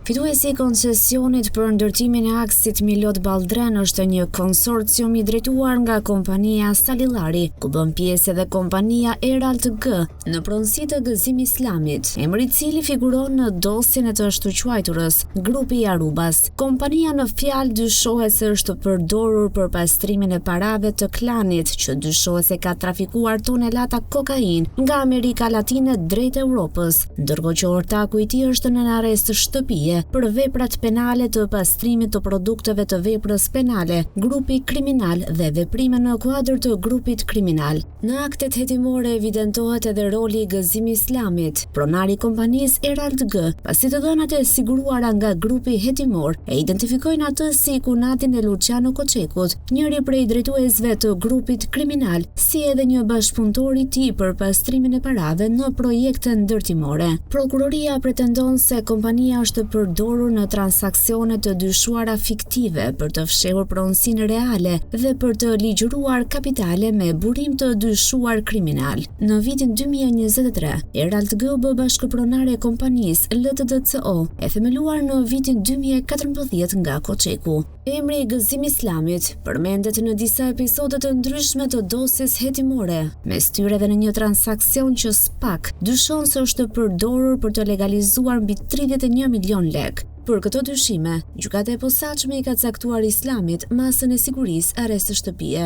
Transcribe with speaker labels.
Speaker 1: Fituesi i koncesionit për ndërtimin e aksit Milot Baldren është një konsorcium i drejtuar nga kompania Salillari, ku bën pjesë edhe kompania Eralt G në pronësi të Gëzim Islamit, emri i cili figuron në dosjen e të shtuquajturës, grupi i Arubas. Kompania në fjalë dyshohet se është përdorur për pastrimin e parave të klanit, që dyshohet se ka trafikuar tonelata kokain nga Amerika Latine drejt Europës, ndërkohë që ortaku i tij është në arrest shtëpie për veprat penale të pastrimit të produkteve të veprës penale, grupi kriminal dhe veprime në kuadër të grupit kriminal. Në aktet hetimore evidentohet edhe roli i Gëzim Islamit, pronari i kompanisë Eralt G, pasi të dhënat e siguruara nga grupi hetimor e identifikojnë atë si kunatin e Luciano Koçekut, njëri prej drejtuesve të grupit kriminal, si edhe një bashkëpunëtor i tij për pastrimin e parave në projekte ndërtimore. Prokuroria pretendon se kompania është përdorur në transakcione të dyshuara fiktive për të fshehur pronësinë reale dhe për të ligjëruar kapitale me burim të dyshuar kriminal. Në vitin 2023, Eralt G bë bashkëpronare e kompanisë LTDCO, e themeluar në vitin 2014 nga Koçeku. Emri i Gëzim Islamit përmendet në disa episode të ndryshme të dosjes hetimore, mes tyre edhe në një transakcion që SPAK dyshon se është përdorur për të legalizuar mbi 31 milion lek. Për këto dyshime, gjykata e posaçme i ka caktuar Islamit masën e sigurisë arrest shtëpie.